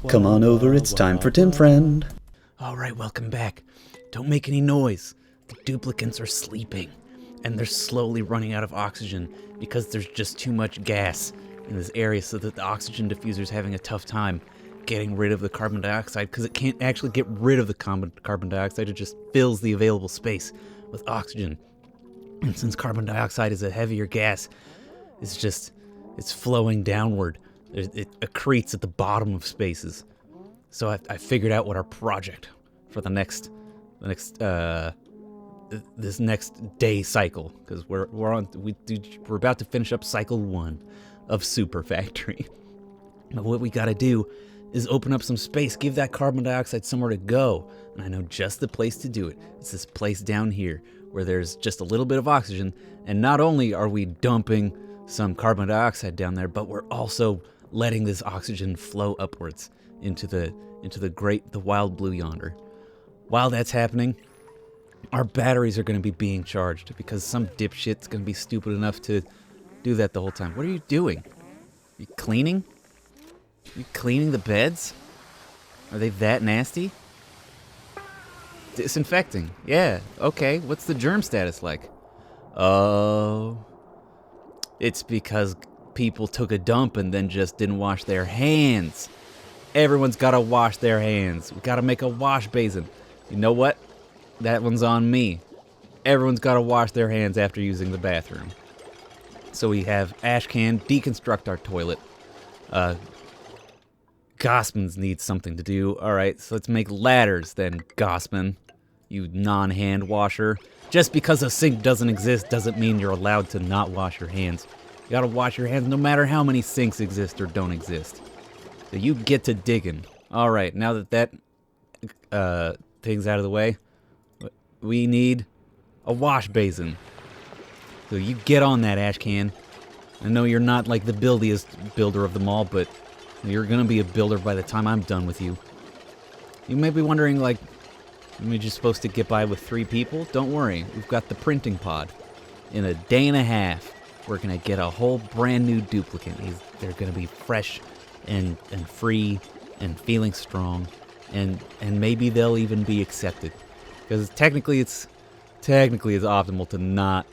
Come on over, it's time for Tim Friend. Alright, welcome back. Don't make any noise. The duplicants are sleeping, and they're slowly running out of oxygen because there's just too much gas in this area, so that the oxygen diffuser's having a tough time getting rid of the carbon dioxide, because it can't actually get rid of the carbon dioxide, it just fills the available space with oxygen. And since carbon dioxide is a heavier gas, it's flowing downward. It accretes at the bottom of spaces. So I figured out what our project for this next day cycle, because we're about to finish up cycle 1 of Super Factory. But what we got to do is open up some space, give that carbon dioxide somewhere to go, and I know just the place to do it. It's this place down here where there's just a little bit of oxygen, and not only are we dumping some carbon dioxide down there, but we're also letting this oxygen flow upwards into the wild blue yonder. While that's happening, our batteries are going to be being charged because some dipshit's going to be stupid enough to do that the whole time. What are you doing? You cleaning? You cleaning the beds? Are they that nasty? Disinfecting. Yeah, okay. What's the germ status like? Oh, it's because people took a dump and then just didn't wash their hands. Everyone's got to wash their hands. We got to make a wash basin. You know what? That one's on me. Everyone's got to wash their hands after using the bathroom. So we have Ashcan deconstruct our toilet. Gossmans need something to do. All right, so let's make ladders then, Gossman. You non-hand washer. Just because a sink doesn't exist doesn't mean you're allowed to not wash your hands. You gotta wash your hands no matter how many sinks exist or don't exist. So you get to digging. All right, now that thing's out of the way, we need a wash basin. So you get on that, Ashcan. I know you're not like the buildiest builder of them all, but you're gonna be a builder by the time I'm done with you. You may be wondering, like, am I just supposed to get by with 3 people? Don't worry, we've got the printing pod. In a day and a half, we're gonna get a whole brand new duplicant. They're gonna be fresh and free and feeling strong, and maybe they'll even be accepted. Because technically it's optimal to not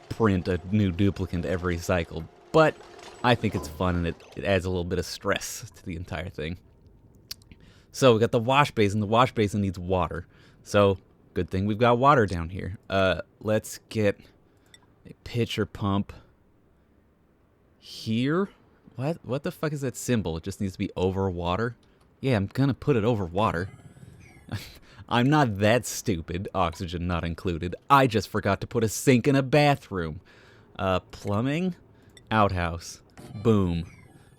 print a new duplicant every cycle, but I think it's fun and it adds a little bit of stress to the entire thing. So we got the wash basin. The wash basin needs water. So good thing we've got water down here. Let's get a pitcher pump here. What the fuck is that symbol? It just needs to be over water. Yeah, I'm gonna put it over water. I'm not that stupid, oxygen not included. I just forgot to put a sink in a bathroom. Plumbing, outhouse, boom.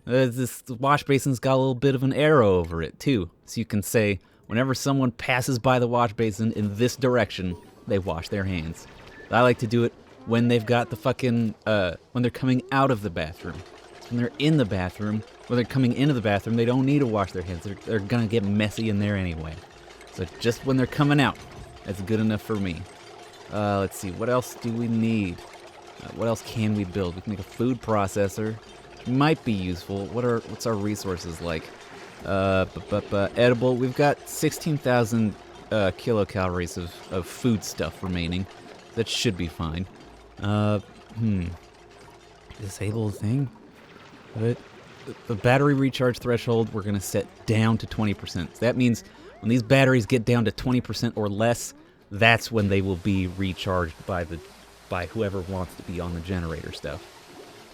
This wash basin's got a little bit of an arrow over it too, so you can say whenever someone passes by the wash basin in this direction, they wash their hands. I like to do it when they've got the fucking when they're coming out of the bathroom. When they're in the bathroom, when they're coming into the bathroom, they don't need to wash their hands. They're gonna get messy in there anyway. So just when they're coming out, that's good enough for me. Let's see, what else do we need? What else can we build? We can make a food processor. Might be useful. What's our resources like? Edible. We've got 16,000 kilocalories of food stuff remaining. That should be fine. Disable thing. But the battery recharge threshold we're gonna set down to 20%. So that means when these batteries get down to 20% or less, that's when they will be recharged by whoever wants to be on the generator stuff.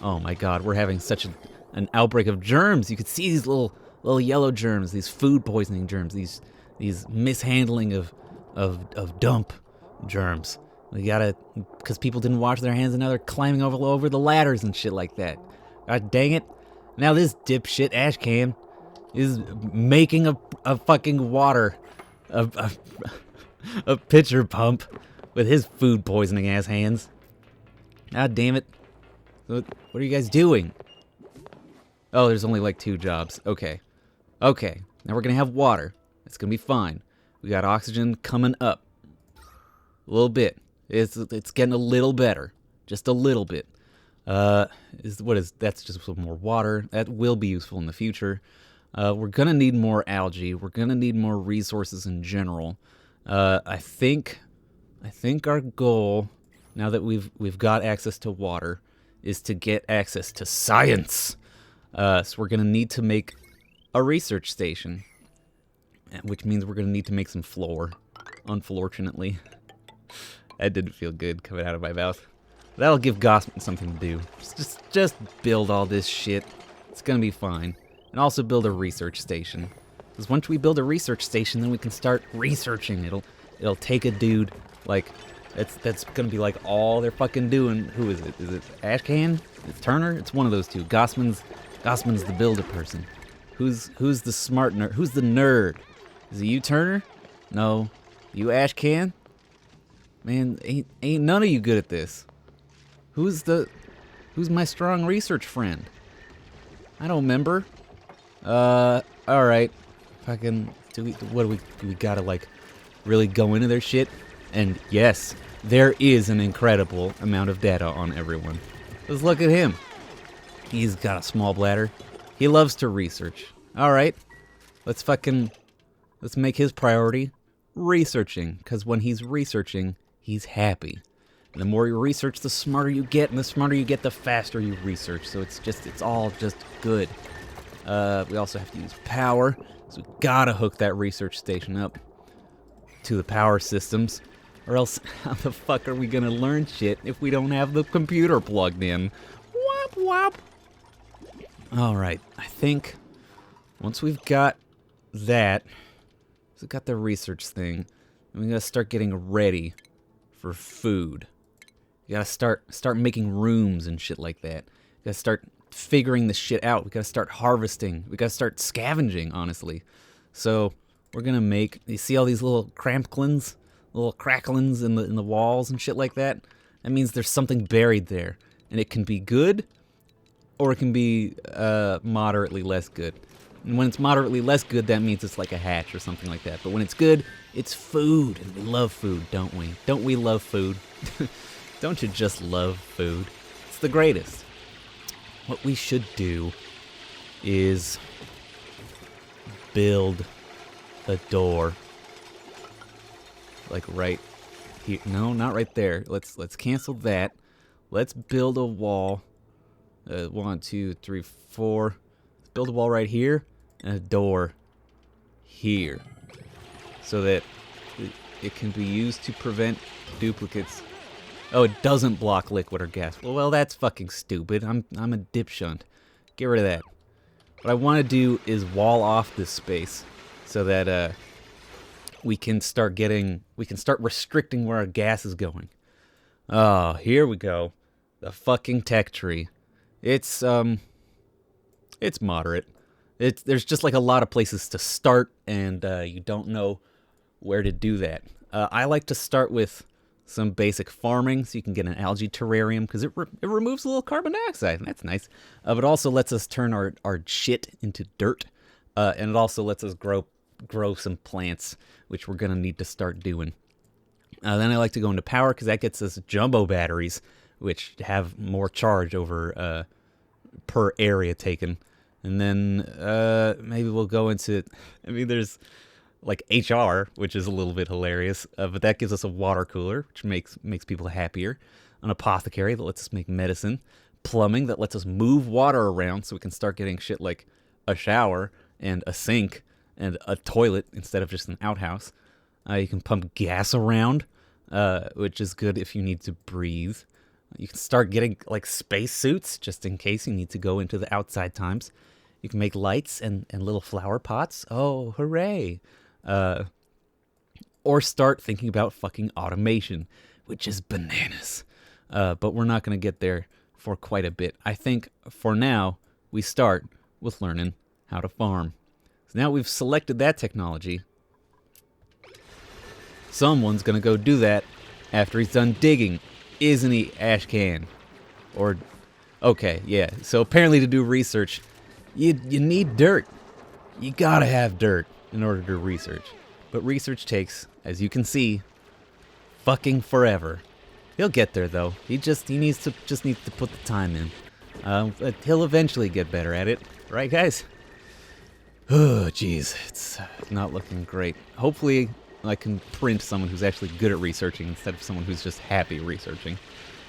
Oh my god, we're having such an outbreak of germs. You could see these little yellow germs, these food poisoning germs, these mishandling of dump germs. We gotta, because people didn't wash their hands and now they're climbing over the ladders and shit like that. God dang it. Now this dipshit Ashcan is making a fucking water, a pitcher pump with his food poisoning ass hands. God damn it. What are you guys doing? Oh, there's only like 2 jobs. Okay. Okay. Now we're gonna have water. It's gonna be fine. We got oxygen coming up. A little bit. It's getting a little better. Just a little bit. That's just some more water. That will be useful in the future. We're gonna need more algae. We're gonna need more resources in general. I think our goal, now that we've got access to water, is to get access to science. So we're gonna need to make a research station, which means we're gonna need to make some floor. Unfortunately, that didn't feel good coming out of my mouth. That'll give Gossman something to do. Just build all this shit. It's gonna be fine. And also build a research station. Because once we build a research station, then we can start researching. It'll take a dude like that's gonna be like all they're fucking doing. Who is it? Is it Ashcan? It's Turner? It's one of those two. Gossman's the builder person. Who's the smart nerd? Who's the nerd? Is it you, Turner? No. You, Ashcan? Man, ain't none of you good at this. Who's my strong research friend? I don't remember. Alright. Fucking, do we gotta, like, really go into their shit? And yes, there is an incredible amount of data on everyone. Let's look at him. He's got a small bladder. He loves to research. Alright. Let's make his priority researching. Because when he's researching, he's happy. And the more you research, the smarter you get. And the smarter you get, the faster you research. So it's all just good. We also have to use power, so we gotta hook that research station up to the power systems, or else how the fuck are we gonna learn shit if we don't have the computer plugged in? Wop wop. Alright, I think once we've got that, we've got the research thing, and we gotta start getting ready for food. You gotta start making rooms and shit like that. You gotta start figuring this shit out. We gotta start harvesting. We gotta start scavenging, honestly. So we're gonna make. You see all these little cramplins, little cracklins in the walls and shit like that. That means there's something buried there, and it can be good, or it can be moderately less good. And when it's moderately less good, that means it's like a hatch or something like that. But when it's good, it's food, and we love food, don't we? Don't we love food? Don't you just love food? It's the greatest. What we should do is build a door. Like right here. No, not right there. Let's cancel that. Let's build a wall. 1, 2, 3, 4. Let's build a wall right here and a door here, so that it can be used to prevent duplicates. Oh, it doesn't block liquid or gas. Well, that's fucking stupid. I'm a dipshunt. Get rid of that. What I want to do is wall off this space so that we can start restricting where our gas is going. Oh, here we go. The fucking tech tree. It's moderate. There's just like a lot of places to start, and you don't know where to do that. I like to start with some basic farming, so you can get an algae terrarium, because it removes a little carbon dioxide, and that's nice. But it also lets us turn our shit into dirt, and it also lets us grow some plants, which we're going to need to start doing. Then I like to go into power, because that gets us jumbo batteries, which have more charge over per area taken. And then maybe we'll go into, there's like HR, which is a little bit hilarious, but that gives us a water cooler, which makes people happier. An apothecary that lets us make medicine. Plumbing that lets us move water around so we can start getting shit like a shower and a sink and a toilet instead of just an outhouse. You can pump gas around, which is good if you need to breathe. You can start getting like space suits just in case you need to go into the outside times. You can make lights and little flower pots. Oh, hooray. Or start thinking about fucking automation, which is bananas. But we're not going to get there for quite a bit. I think for now, we start with learning how to farm. So now we've selected that technology. Someone's going to go do that after he's done digging. Isn't he, Ashcan? Or, okay, yeah. So apparently to do research, you need dirt. You gotta have dirt in order to research. But research takes, as you can see, fucking forever. He'll get there though. He needs to put the time in. But he'll eventually get better at it, right, guys? Oh, jeez, it's not looking great. Hopefully, I can print someone who's actually good at researching instead of someone who's just happy researching.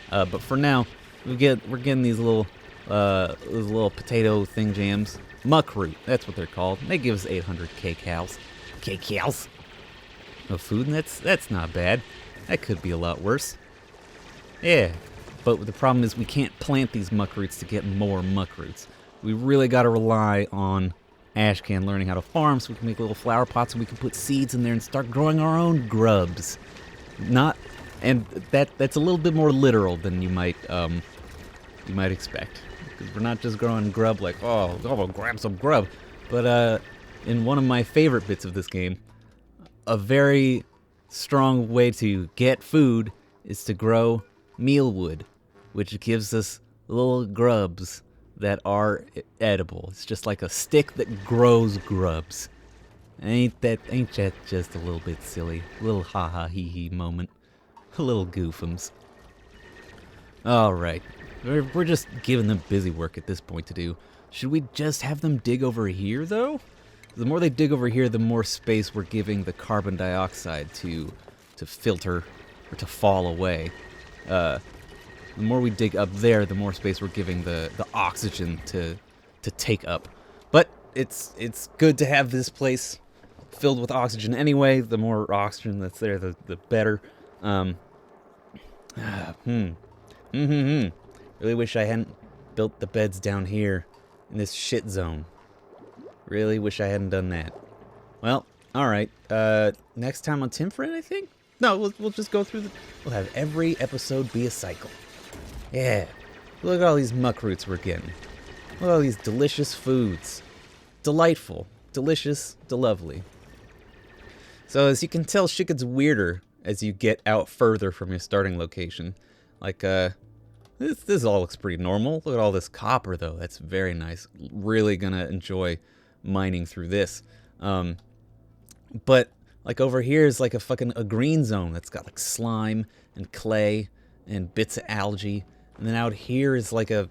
But for now, we're getting these little potato thing jams. Muckroot, that's what they're called. They give us 800 kcals. Kcals. No food, and that's not bad. That could be a lot worse. Yeah, but the problem is we can't plant these muckroots to get more muckroots. We really got to rely on Ashcan learning how to farm so we can make little flower pots and we can put seeds in there and start growing our own grubs. That's a little bit more literal than you might expect. Because we're not just growing grub like, oh, I'll grab some grub. But in one of my favorite bits of this game, a very strong way to get food is to grow mealwood, which gives us little grubs that are edible. It's just like a stick that grows grubs. Ain't that just a little bit silly? A little ha-ha hee-hee moment. A little goofums. Alright. We're just giving them busy work at this point to do. Should we just have them dig over here, though? The more they dig over here, the more space we're giving the carbon dioxide to filter or to fall away. The more we dig up there, the more space we're giving the oxygen to take up. But it's good to have this place filled with oxygen anyway. The more oxygen that's there, the better. Really wish I hadn't built the beds down here in this shit zone. Really wish I hadn't done that. Well, alright. Next time on Timfriend, I think? No, we'll just go through we'll have every episode be a cycle. Yeah. Look at all these muckroots we're getting. Look at all these delicious foods. Delightful. Delicious. Delovely. So as you can tell, shit gets weirder as you get out further from your starting location. Like, this all looks pretty normal. Look at all this copper, though. That's very nice. Really gonna enjoy mining through this. But like over here is like a green zone that's got like slime and clay and bits of algae. And then out here is like a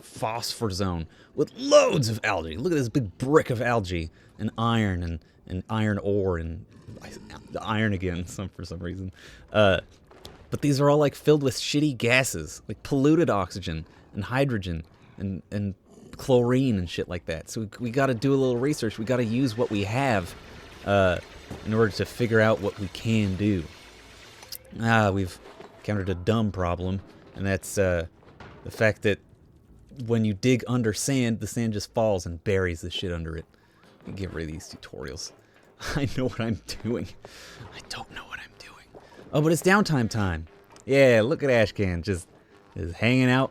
phosphor zone with loads of algae. Look at this big brick of algae and iron and iron ore and iron again for some reason. But these are all like filled with shitty gases, like polluted oxygen and hydrogen and chlorine and shit like that. So we got to do a little research. We got to use what we have in order to figure out what we can do. We've encountered a dumb problem, and that's the fact that when you dig under sand, the sand just falls and buries the shit under it. Get rid of these tutorials. I know what I'm doing. I don't know what I'm doing. Oh, but it's downtime time. Yeah, look at Ashcan just hanging out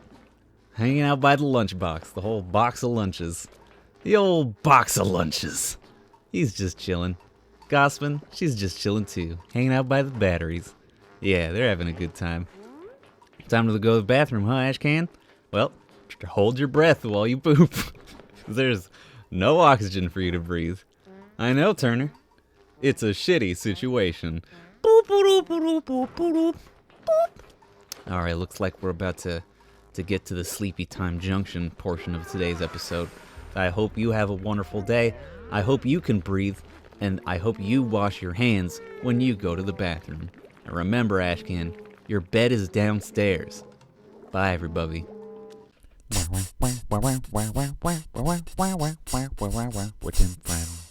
by the lunchbox. The whole box of lunches. The old box of lunches. He's just chilling. Gossman, she's just chilling too. Hanging out by the batteries. Yeah, they're having a good time. Time to go to the bathroom, huh, Ashcan? Well, hold your breath while you poop. There's no oxygen for you to breathe. I know, Turner. It's a shitty situation. Alright, looks like we're about to get to the Sleepy Time Junction portion of today's episode. I hope you have a wonderful day. I hope you can breathe. And I hope you wash your hands when you go to the bathroom. And remember, Ashcan, your bed is downstairs. Bye, everybody. With him friend.